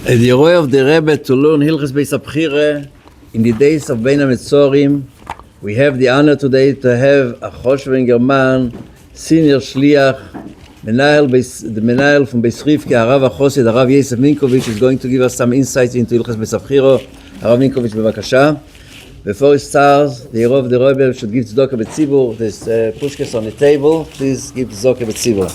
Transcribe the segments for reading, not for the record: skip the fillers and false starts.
The role of the Rebbe to learn Hilchos Beis Abchira in the days of Bein HaMetzorim. We have the honor today to have a Choshev in German, senior Shliach, the Mennayel from Beis Rivka, Harav HaChosid, Harav Yosef Mינקאוויטש is going to give us some insights into Hilchos Beis Abchira. Harav Mינקאוויטש, bevakasha. Before it starts, the role of the Rebbe should give tzedakah b'tzibur. There's pushkas on the table. Please give tzedakah b'tzibur.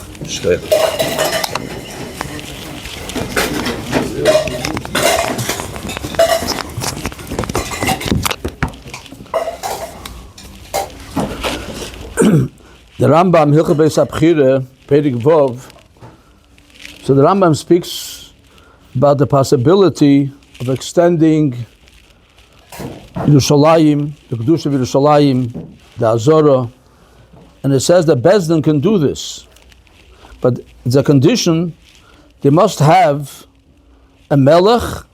The Rambam, Hilchos Beis Abchira, Perek Vov. So the Rambam speaks about the possibility of extending Yerushalayim, the Kedusha of Yerushalayim, the Azorah, and it says that Beis Din can do this. But it's a condition, they must have a Melech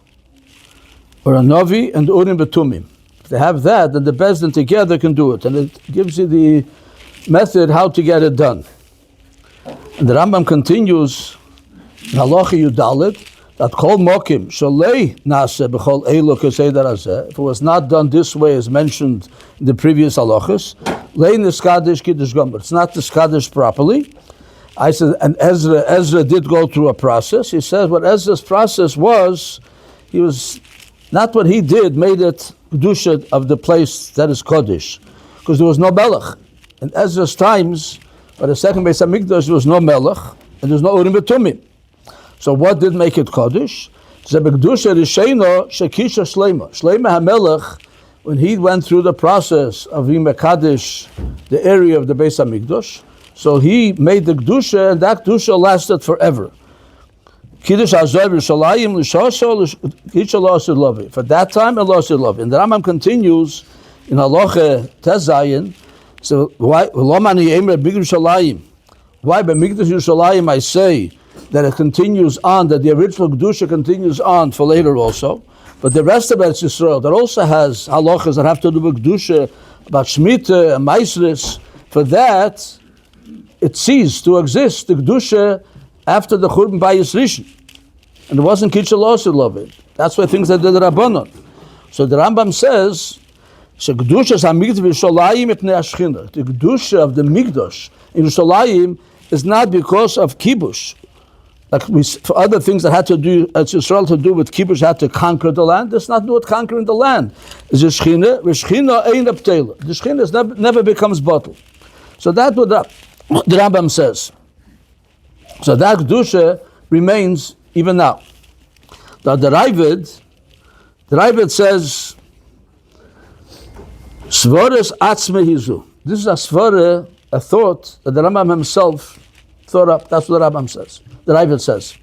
or a Novi and Urim Betumim. If they have that, then the Beis Din together can do it. And it gives you the method how to get it done. And the Rambam continues in Halacha Yudalit that Kol Mokim Shalei Nase B'Chol Eilu Keseder Hazeh. If it was not done this way as mentioned in the previous halachas, Lei Niskadish Kiddush Gomer. It's not Niskadish properly. I said, and Ezra did go through a process. He says what Ezra's process was, he was not what he did made it Kedusha of the place that is Kodesh, because there was no Melech. In Ezra's times, by the second Beis HaMikdash, there was no Melech, and there was no Urim Betumim. So what did make it Kodesh? Zebekdusha Risheino Shekisha Shleima. Shleima HaMelech, when he went through the process of Mekadesh, the area of the Beis HaMikdash, so he made the Kedusha, and that Kedusha lasted forever. Kiddush Hazor Yerushalayim L'Shosho Kiddush Lo Asid Lovi. For that time, Lo Asid Lovi. And the Rambam continues in Halacha Tezayin. So why Lomani Emer Big Yerushalayim? Why by Mikdash Yerushalayim I say that it continues on, that the original Kedusha continues on for later also, but the rest of Eretz Yisrael that also has halachas that have to do with Kedusha, about Shemitah and Maasros, for that it ceased to exist, the Kedusha, after the Churban Bayis Rishon, and it wasn't Kiddush Lo Asid Lovi. That's why things that did the Rabbanon. So the Rambam says, the Kedusha of the Mikdash in Yerushalayim is not because of kibush. Like for other things that had to do, as Yisrael to do with kibush, had to conquer the land. That's not do with conquering the land. It's the Shechina ain't a ptela. The Shechina never becomes bottled. So that's what the Rambam says. So that Kedusha remains even now. Now the Ravid says, Svaras atzme hizu. This is a svara, a thought that the Rambam himself thought up. That's what the Rambam says. The Ravid says.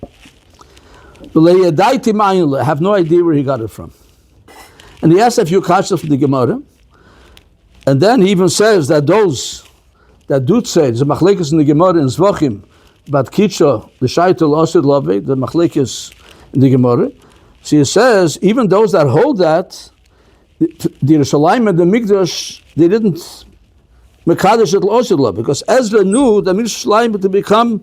I have no idea where he got it from. And he asked a few questions from the Gemara. And then he even says that those that do say, the machlekes in the Gemara in Zvachim, but Kitcha, the Shaitel Asid Love, the machlekes in the Gemara. So he says, even those that hold that, the Yerushalayim and the Mikdash, they didn't Mekadesh it Lo Asid Lo, because Ezra knew that Yerushalayim to become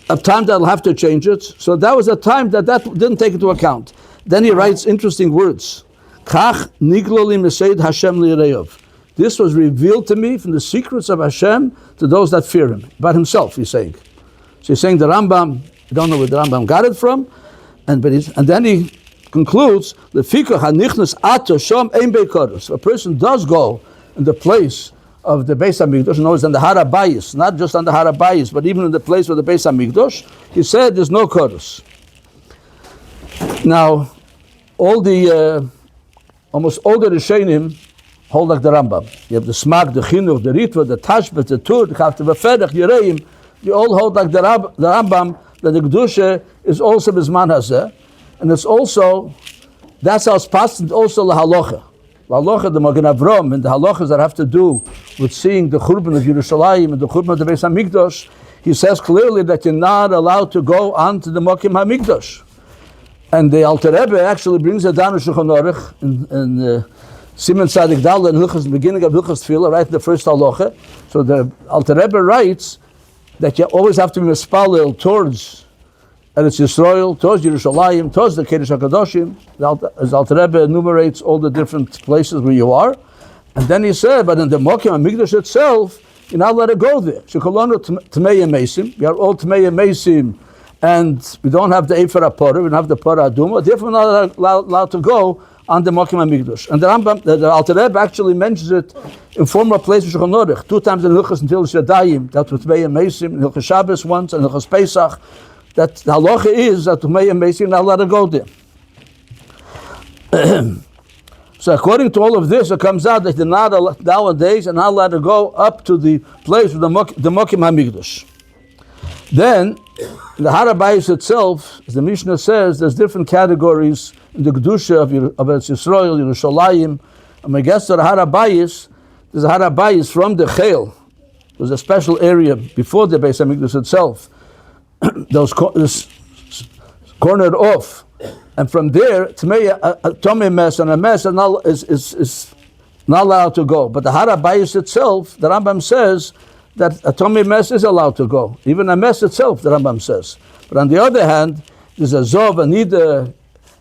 a time that will have to change it. So that was a time that didn't take into account. Then he writes interesting words. Kach nigloli meseid Hashem li'reov. This was revealed to me from the secrets of Hashem to those that fear Him. About Himself, he's saying. So he's saying the Rambam, I don't know where the Rambam got it from, and then he concludes, a person does go in the place of the Beis HaMikdash, in other words, on the Har HaBayis, not just on the Har HaBayis, but even in the place of the Beis HaMikdash, he said there's no Kodesh. Now, almost all the Rishonim hold like the Rambam. You have the Smag, the Chinuch, the Ritva, the Tashbet, the Tur, the Chavte V'Ferech, Yereim, they all hold like the Rambam, that the Kedusha is also Bizman Hazeh. And it's also, that's how it's passed also the halacha. The halacha, the Magen Avram, and the halachas that have to do with seeing the Churban of Yerushalayim and the Churban of the Beis HaMikdash, he says clearly that you're not allowed to go onto the Mokim HaMikdash. And the Alter Rebbe actually brings it down in Shulchan Aruch, in Siman Tzadik Dal, in the beginning of Hilchos Tefillah, right in the first halacha. So the Alter Rebbe writes that you always have to be mispalel towards Eretz Yisrael, towards Yerushalayim, towards the Kedesh HaKadoshim. As Alter Rebbe enumerates all the different places where you are. And then he said, but in the Mokim HaMikdash itself, you're not allowed to go there. Shekolonu Tmei Mesim. We are all Tmei Mesim, and we don't have the Efer HaPorah, we don't have the Porah Aduma. Therefore, we're not allowed to go on the Mokim HaMikdash. And the Rambam, the Alter Rebbe actually mentions it in former places, Shulchan Aruch, 2 times in Hilchos and Tilas Yadayim, that with Tmei Mesim, in Hilchos Shabbos once, and Hilchos Pesach, that the halacha is that Tmei Mesim not allowed to go there. So according to all of this, it comes out that they're not nowadays are not allowed to go up to the place of the Mokim HaMikdash. Then, the Har HaBayis itself, as the Mishnah says, there's different categories in the Kedusha of Eretz Yisrael, Yerushalayim. And I guess that the Har HaBayis, there's a Har HaBayis from the Chel. There's a special area before the Beis HaMikdash itself. Those cornered off. And from there, Tomei Mes and a Mes is not allowed to go. But the Har HaBayis itself, the Rambam says that a Tomei Mes is allowed to go. Even a Mes itself, the Rambam says. But on the other hand, there's a Zov, a Nida,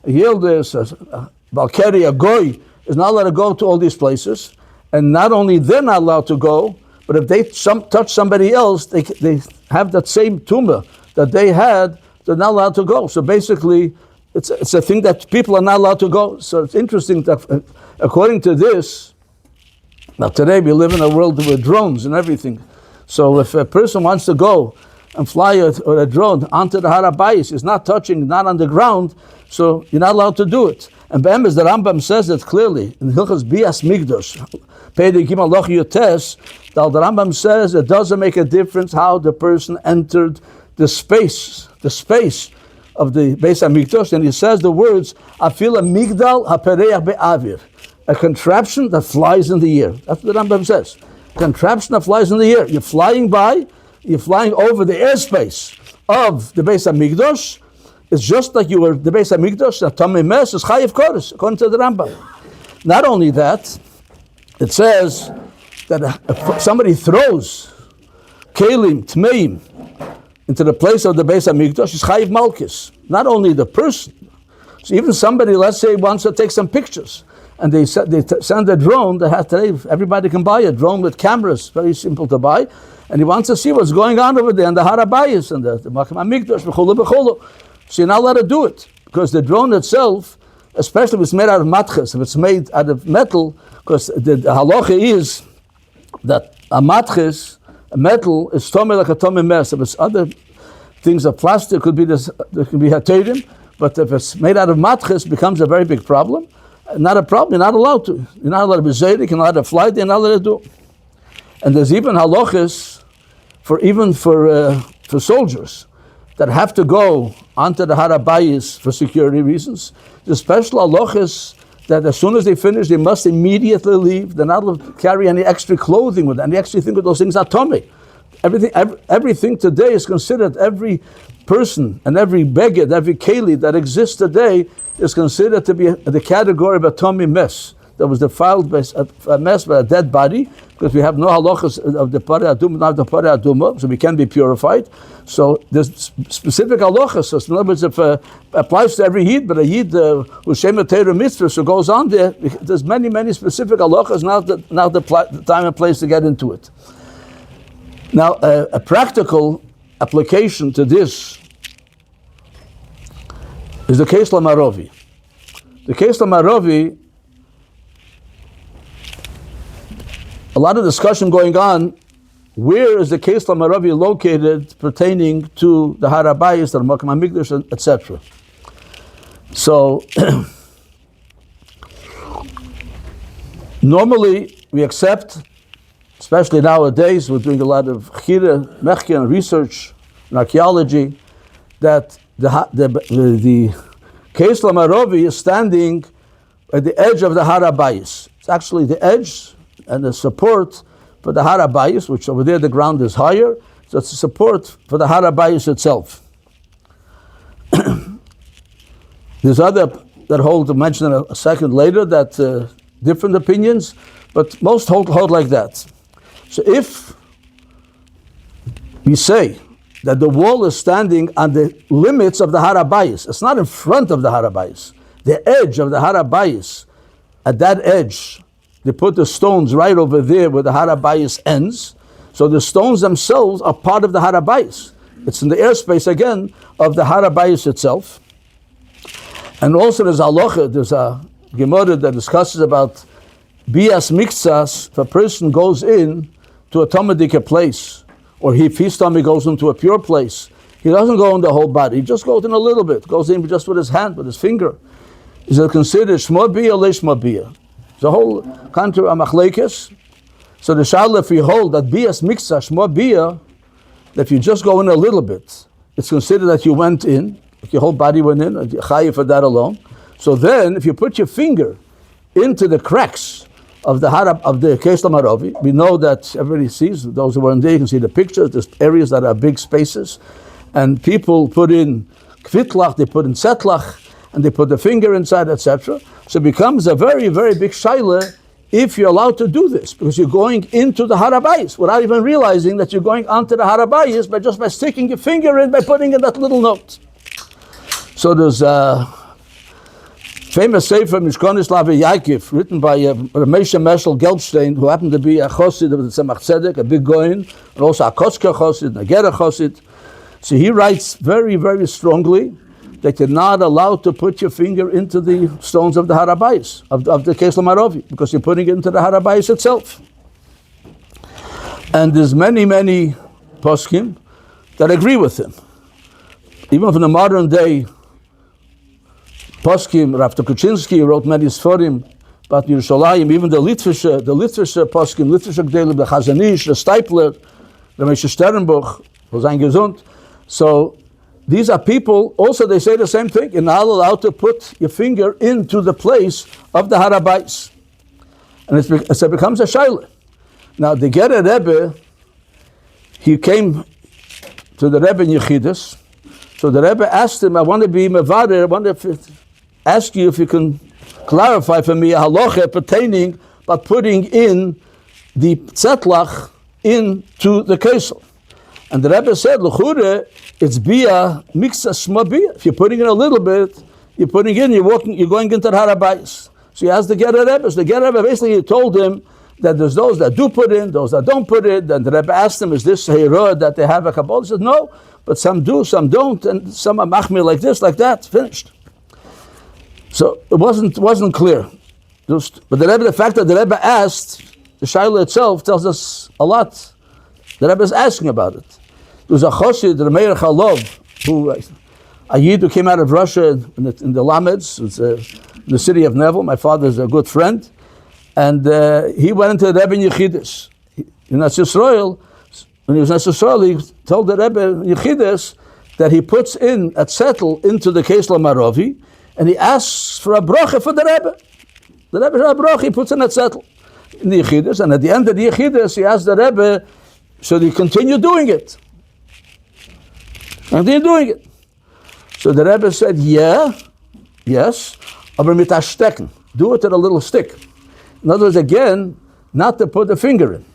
a Yildiz, a Balkari, a Goy, is not allowed to go to all these places. And not only they're not allowed to go, but if they touch somebody else, they have that same tumor that they had, they're not allowed to go. So basically, it's a thing that people are not allowed to go. So it's interesting that according to this, now today we live in a world with drones and everything. So if a person wants to go and fly a drone onto the Har HaBayis, it's not touching, not on the ground, so you're not allowed to do it. And Be'emes, the Rambam says it clearly in Hilchos Bias Migdosh, Peidik Gimel Loch Yotes, the Rambam says it doesn't make a difference how the person entered the space of the Beis HaMikdash, and he says the words, Afil Migdal HaPereach Be'avir, a contraption that flies in the air. That's what the Rambam says. Contraption that flies in the air. You're flying over the airspace of the Beis HaMikdash. It's just like you were the Beis HaMikdash, that Tomei Mes is Chayiv Kodesh, according to the Rambam. Not only that, it says that if somebody throws Kelim, Tmeim, into the place of the Beis HaMikdash, is Chayiv Malkis. Not only the person. So even somebody, let's say, wants to take some pictures, and they send a drone. Everybody can buy a drone with cameras, very simple to buy, and he wants to see what's going on over there in the Har HaBayis and the Mokim HaMikdash, b'chulu b'chulu. So you're not allowed to do it, because the drone itself, especially if it's made out of matches, if it's made out of metal, because the halacha is that a matches, a metal, is tomei like a tomei mes. If it's other things of plastic, there could be haterim, but if it's made out of matches, it becomes a very big problem. Not a problem, you're not allowed to. You're not allowed to be zaydik, you're not allowed to fly, you're not allowed to do. And there's even halachas for soldiers that have to go onto the Har HaBayis for security reasons. There's special halachas that as soon as they finish, they must immediately leave. They're not allowed to carry any extra clothing with them. Any extra thing with those things are tomei. Everything today is considered, every person and every beged, every keli that exists today is considered to be the category of a tomei mes, that was defiled by a mess by a dead body, because we have no halachas of the pareh aduma, not the pareh aduma, so we can be purified. So there's specific halachas. So in other words, if applies to every yid, but a yid who's shema teira mitzvah, so goes on there, there's many specific halachas. Now the time and place to get into it. Now a practical application to this is the case Lamarovi. The case Lamarovi, a lot of discussion going on, where is the case Lamarovi located pertaining to the Har HaBayis, the Mokim HaMikdash, etc. So, normally we accept, especially nowadays, we're doing a lot of chira, mechia, and research and archaeology, that the case Lamarovi is standing at the edge of the Har HaBayis. It's actually the edge and the support for the Har HaBayis, which over there the ground is higher, so it's a support for the Har HaBayis itself. There's other that hold, to mention a second later, that different opinions, but most hold like that. So if we say that the wall is standing on the limits of the Har HaBayis. It's not in front of the Har HaBayis. The edge of the Har HaBayis, at that edge, they put the stones right over there where the Har HaBayis ends. So the stones themselves are part of the Har HaBayis. It's in the airspace again of the Har HaBayis itself. And also there's a Gemara that discusses about bias mixas. If a person goes in to a Talmudic place, or if his tummy goes into a pure place, he doesn't go in the whole body, he just goes in a little bit, goes in just with his hand, with his finger. Is it considered shma bia or leshma bia? The whole country of machlekes. So the shayla, if you hold that bias mixas shma bia, that if you just go in a little bit, it's considered that you went in, like your whole body went in, and you're chayiv for that alone. So then, if you put your finger into the cracks of the Kesel Maravi, we know that everybody sees, those who are in there, you can see the pictures, there's areas that are big spaces, and people put in kvitlach, they put in setlach, and they put the finger inside, etc. So it becomes a very, very big shaila if you're allowed to do this, because you're going into the Har HaBayis without even realizing that you're going onto the Har HaBayis by sticking your finger in, by putting in that little note. So there's a famous sefer, Mishkonis Lavi Yaakov, written by Ramesha Meshel Gelbstein, who happened to be a chosid of the Tzemach Tzedek, a big goyin, and also a Kotzker chosid, a Gera chosid. So he writes very, very strongly that you're not allowed to put your finger into the stones of the Har HaBayis, of the Kesel Maravi, because you're putting it into the Har HaBayis itself. And there's many, many poskim that agree with him. Even from the modern day poskim, Rav Tukachinsky wrote many sforim about Yerushalayim, even the Litvische poskim, Litvische Gdelim, the Chazanish, the Stipler, the Moshe Sternbuch, was ein gesund. So these are people, also they say the same thing, you're not allowed to put your finger into the place of the Har HaBayis. And it becomes a shaila. Now the Gera Rebbe, he came to the Rebbe in Yechidus. So the Rebbe asked him, I want to be mevader, I want to ask you if you can clarify for me a halacha pertaining about putting in the tzetlach into the kesel. And the Rebbe said, L'chure, it's bia mixas shma bia. If you're putting in a little bit, you're putting in, you're going into the Har HaBayis. So he asked the Gera Rebbe. So the Gera Rebbe basically told him that there's those that do put in, those that don't put it. And the Rebbe asked him, is this heirah that they have a Kabbalah? He said, no, but some do, some don't, and some are machmir like this, like that, finished. So it wasn't clear. But the fact that the Rebbe asked, the Shaila itself tells us a lot. The Rebbe is asking about it. There was a Chosid, the Meir Chalov, a Yid who came out of Russia in the Lameds, in the city of Nevel. My father is a good friend. And he went into the Rebbe in Yechidus. In Yisrael, when he was in Yisrael, he told the Rebbe in Yechidus that he puts in a zettel into the Kesel Maravi, and he asks for a bracha for the Rebbe. The Rebbe said a bracha, he puts in a zettel in the Yechidus, and at the end of the Yechidus, he asked the Rebbe, should he continue doing it? Continue doing it. So the Rebbe said, yes, aber mit a stecken. Do it with a little stick. In other words, again, not to put the finger in.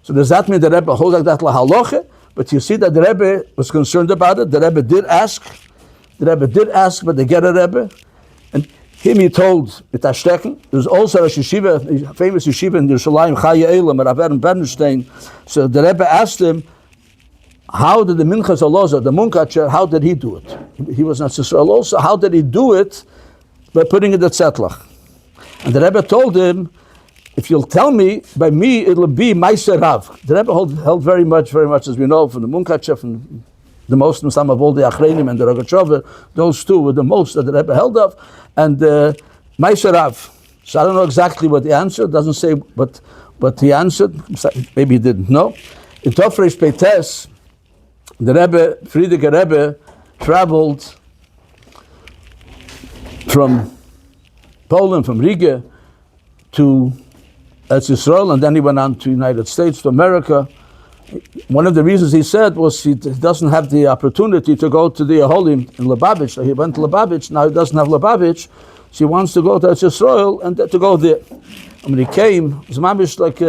So does that mean the Rebbe holds like that lahaloche? But you see that the Rebbe was concerned about it. The Rebbe did ask. But the Gera Rebbe, and him he told mit a stecken. There's also a yeshiva, a famous yeshiva in Yerushalayim, Chaya Elam, Rav Bernstein. So the Rebbe asked him, how did the Minchas Aloza, the Munkacher, how did he do it? He was not Yisrael also. How did he do it? By putting in the tzetlach. And the Rebbe told him, if you'll tell me, by me it'll be Meiser Rav. The Rebbe held very much, as we know, from the Munkacher, from the most of some of all the Achreinim and the Rogachover, those two were the most that the Rebbe held of. And Meiser Rav. So I don't know exactly what he answered. Doesn't say what he answered. Maybe he didn't know. In Tofresh Peites, the Rebbe, Friedeker Rebbe, traveled from Poland, from Riga, to Eretz Yisrael, and then he went on to the United States, to America. One of the reasons he said was he doesn't have the opportunity to go to the Aholim in Lubavitch. So he went to Lubavitch, now he doesn't have Lubavitch, so he wants to go to Eretz Yisrael and to go there. And when he came, it was mamish like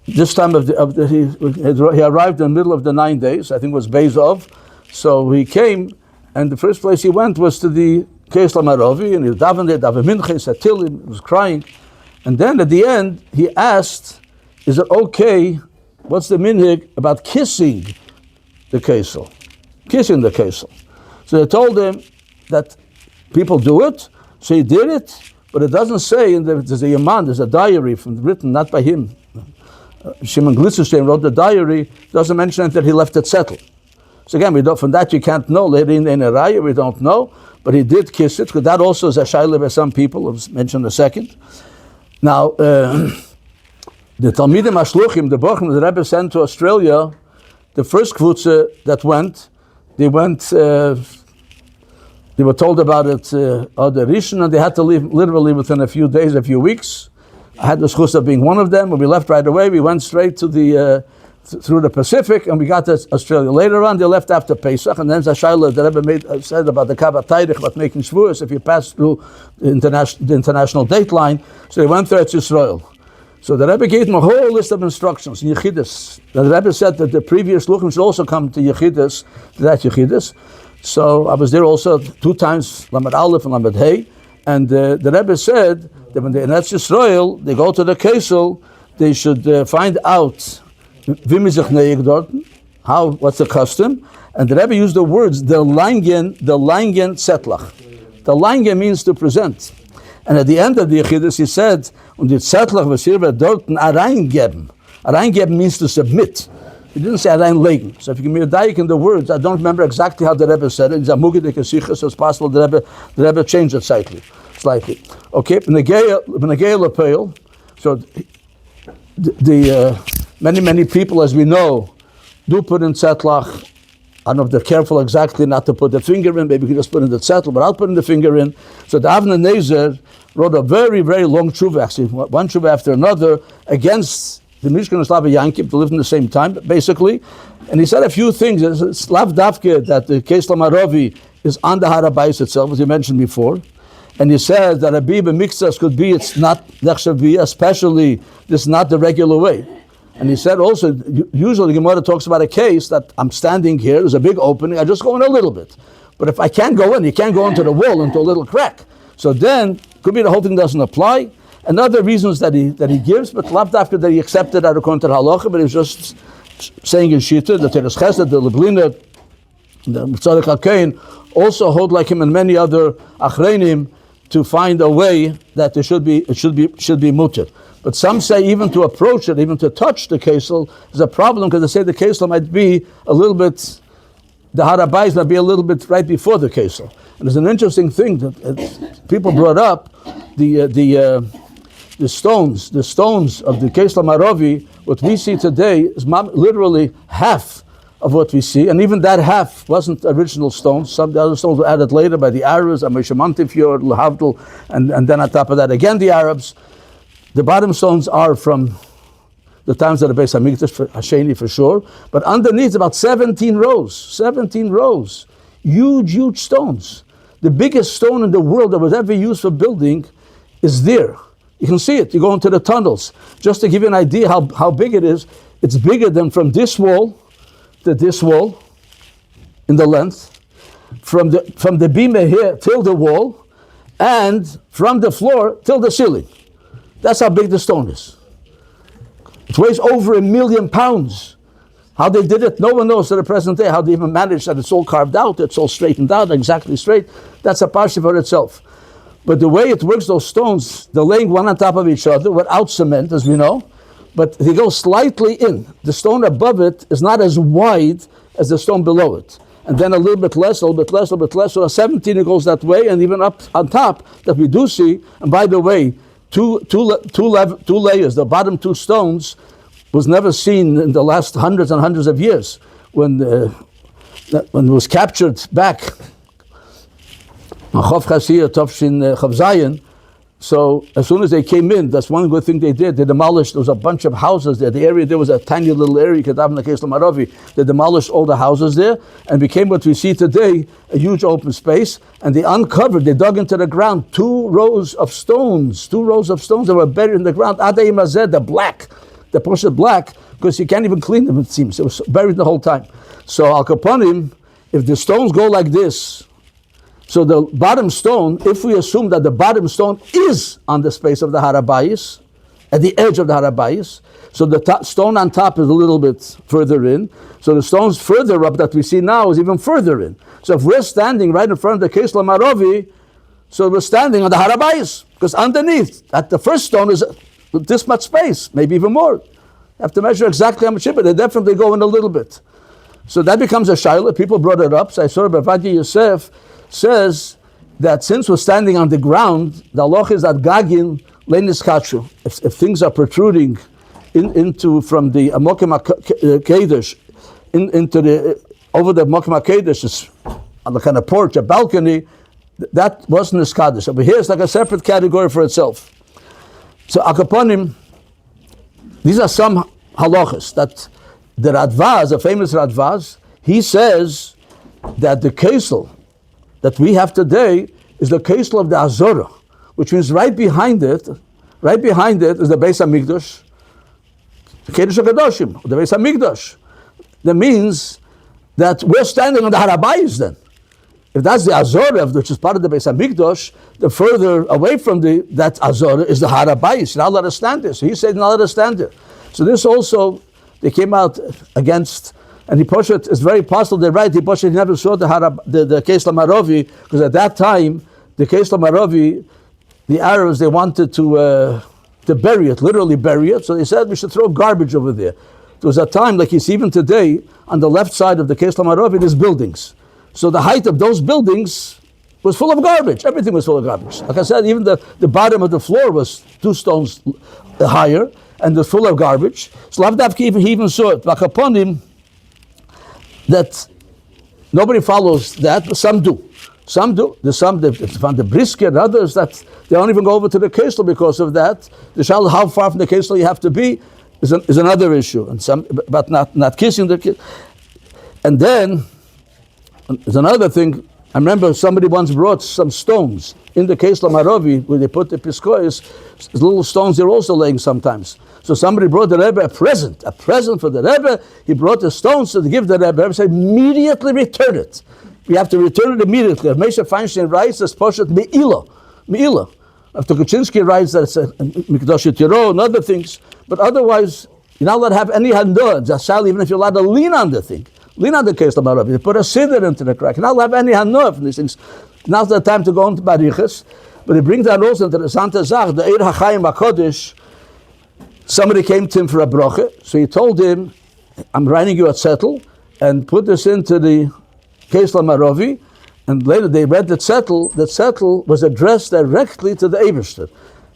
this time he arrived in the middle of the 9 days. I think it was Beis Av. So he came, and the first place he went was to the Keisla Marovi, and he davened there, davened mincha, said Tillim, he was crying. And then at the end, he asked, is it okay, what's the minhag about kissing the Keisel? Kissing the Keisel. So they told him that people do it, so he did it, but it doesn't say, there's a Yaman, there's a diary written not by him. Shimon Glitzerstein wrote the diary, doesn't mention that he left it settled. So again, from that you can't know, later in a raya, we don't know, but he did kiss it, because that also is a shayla by some people, I'll mention in a second. Now, the Talmidim Ashluchim, the Bochum, the Rebbe sent to Australia, the first kvutze that went, they were told about it the Rishon, and they had to leave literally within a few days, a few weeks. I had the zchus of being one of them. When we left right away, we went straight to through the Pacific, and we got to Australia. Later on, they left after Pesach, and then Zashayla, the Rebbe said about the Kavat Tayrich, about making shvuos if you pass through the international date line. So they went there to Israel. So the Rebbe gave them a whole list of instructions in Yechidus. The Rebbe said that the previous Luchim should also come to Yechidus, to that Yechidus. So I was there also 2 times, Lamed Aleph and Lamed Hey, and the Rebbe said that when they're in Eretz Yisrael, they go to the Kesel, they should find out what's the custom, and the Rebbe used the words the langen setlach. The langen means to present, and at the end of the Yechidus he said, und die Setlach was hier dorten areingeben. Areingeben means to submit. He didn't say areinlegen. So if you give me a daik in the words, I don't remember exactly how the Rebbe said it. It's a mugidik asicha, so it's possible the Rebbe changed it slightly. Okay, b'negei l'peil. So the many people, as we know, do put in setlach. I don't know if they're careful exactly not to put the finger in. Maybe you can just put in the settle, but I'll put in the finger in. So the Avnei Nezer wrote a very, very long tshuva, actually, one tshuva after another, against the Mishkan and Slava Yankiv, to live in the same time, basically. And he said a few things. It's lav dafke that the Keisla Marovi is on the Har HaBayis itself, as you mentioned before. And he says that a biba mixtas could be, it's not nechshavi, especially this is not the regular way. And he said also, usually the Gemara talks about a case that I'm standing here, there's a big opening, I just go in a little bit. But if I can't go in, you can't go into the wall, into a little crack. So then, could be the whole thing doesn't apply. And other reasons that he gives, but lav dafka that he accepted out according to the halacha, but he was just saying in Shita, the Teres Chesed, the Leblina, the Tzaddik HaKain, also hold like him and many other achreinim to find a way that it should be mutter. But some say even to approach it, even to touch the kesel is a problem, because they say the kesel might be a little bit, the Har HaBayis might be a little bit right before the kesel. And there's an interesting thing that people brought up, the stones of the Kesel Marovi, what we see today is literally half of what we see, and even that half wasn't original stones. Some of the other stones were added later by the Arabs, Amisha Montefiore, Lahavdil, and then on top of that again the Arabs. The bottom stones are from the times of the Beis Hamikdash, Hasheni for sure, but underneath about 17 rows, huge stones. The biggest stone in the world that was ever used for building is there. You can see it. You go into the tunnels. Just to give you an idea how big it is, it's bigger than from this wall to this wall in the length, from the bima here till the wall, and from the floor till the ceiling. That's how big the stone is. It weighs over 1 million pounds. How they did it, no one knows to the present day. How they even managed that it's all carved out, it's all straightened out, exactly straight. That's a parsha for itself. But the way it works, those stones, they're laying one on top of each other without cement, as we know, but they go slightly in. The stone above it is not as wide as the stone below it. And then a little bit less. So a 17 it goes that way, and even up on top that we do see. And by the way, two layers, the bottom 2 stones, was never seen in the last hundreds and hundreds of years. When it was captured back, Chav Chasiyah, Tovshin Chav Zayin. So as soon as they came in, that's one good thing they did. They demolished, there was a bunch of houses there. The area there was a tiny little area, they demolished all the houses there and became what we see today, a huge open space. And they uncovered, they dug into the ground 2 rows of stones that were buried in the ground. Adei Mazed, the black, they're poshet black because you can't even clean them, it seems. It was buried the whole time. So al kaponim, if the stones go like this, so the bottom stone, if we assume that the bottom stone is on the space of the Harabayis, at the edge of the Harabayis, so the stone on top is a little bit further in, so the stones further up that we see now is even further in. So if we're standing right in front of the Kesla Marovi, so we're standing on the Harabayis, because underneath, at the first stone is this much space, maybe even more. You have to measure exactly how much, but they definitely go in a little bit. So that becomes a shaila. People brought it up. So I saw Rabbi Yosef says that since we're standing on the ground, the halacha is that gagin leinis kachu. If things are protruding into from the Mokim HaKedesh into the over the Mokim HaKedesh, is on the kind of porch, a balcony, that wasn't as kaddish. Over here it's like a separate category for itself. So akaponim, these are some halachas that the Radvaz, a famous Radvaz, he says that the kesel that we have today is the kesel of the Azorah, which means right behind it is the Beis HaMikdash, the Kedesh HaKadoshim, the Beis HaMikdash. That means that we're standing on the Harabayis then. If that's the Azorah, which is part of the Beis HaMikdash, the further away from that Azorah is the Harabayis. You're not allowed to stand there. So he said, you're not allowed to stand there. So this also, they came out against, and Hipposhet is very possible, they're right, Hipposhet never saw the Kesla Marovi, because at that time, the Kesla Marovi, the Arabs, they wanted to bury it, literally bury it, so they said we should throw garbage over there. There was a time, like you see even today, on the left side of the Kesla Marovi, there's buildings. So the height of those buildings was full of garbage, everything was full of garbage. Like I said, even the bottom of the floor was 2 stones higher, and was full of garbage. So Lavdavki he even saw it. Vakaponim, that nobody follows that, but some do. Some do. There's some that found the brisket, and others that they don't even go over to the kesel because of that. The shal, how far from the kesel you have to be is another issue, and some, but not kissing the kid. And then there's another thing. I remember somebody once brought some stones in the Kesla Marovi where they put the piskois, little stones they're also laying sometimes. So somebody brought the Rebbe a present for the Rebbe. He brought the stones to give the Rebbe. The Rebbe said, immediately return it. We have to return it immediately. Moshe Feinstein writes, that's Poshet Me'ila. After Kuczynski writes that it's a Mikdash Tiro and other things. But otherwise, you're not allowed to have any handoah, Jashal, even if you're allowed to lean on the thing. Lean on the case of Marav. You put a siddur into the crack. You're not allowed to have any handoah from these things. Now's the time to go into Barichas. But he brings that also into the Santa Zach, the Eir HaChaim HaKodesh. Somebody came to him for a bracha, so he told him, I'm writing you a zettel, and put this into the Kesla Marovi, and later they read the zettel. The zettel was addressed directly to the Eibishter.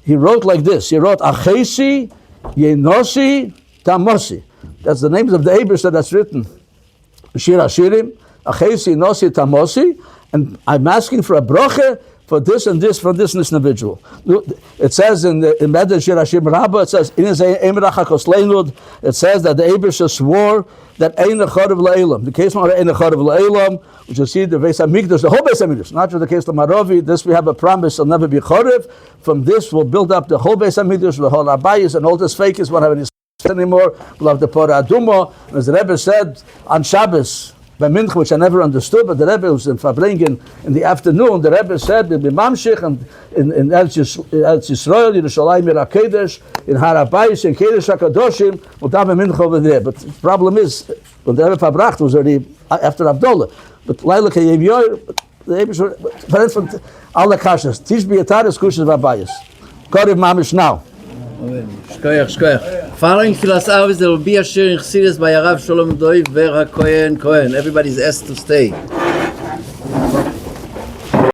He wrote like this, he wrote, Achesi, Yenosi, Tamosi. That's the names of the Eibishter that's written. Shir Hashirim, Achesi, Yenosi, Tamosi, and I'm asking for a bracha for this and this from this individual. It says in Medrash Shir Hashim Rabbah, it says it says that the Eibishter swore that Ein Echadav Le'elam. The case of Ein Echadav Le'elam, which you see the Beis HaMikdash, the whole Beis HaMikdash, not just the case of Marovi. This we have a promise will never be Chorev. From this we'll build up the whole Beis HaMikdash, the whole Abayis, and all this fakers won't have any anymore. We'll have the Porah Aduma. As the Rebbe said on Shabbos, by Mincha, which I never understood, but the Rebbe was in Fabringen in the afternoon. The Rebbe said, "We'll be mamshich and in Eretz Yisrael, Yerushalayim HaKodesh, in Har HaBayis, in Kedesh HaKadoshim, we'll have a Mincha over there." But the problem is, when the Rebbe Fabracht was already after Abdullah. But Laila Kayem Yoyer, the Rebbe was from Allah Kashas. Tish B'yataris Kushas Vabayis. Korev Mamish now. Shkoyach. Following Filas Arvis, there will be a shir in Chassidus by Harav Shalom Doiv Ver HaKohen. Everybody's asked to stay.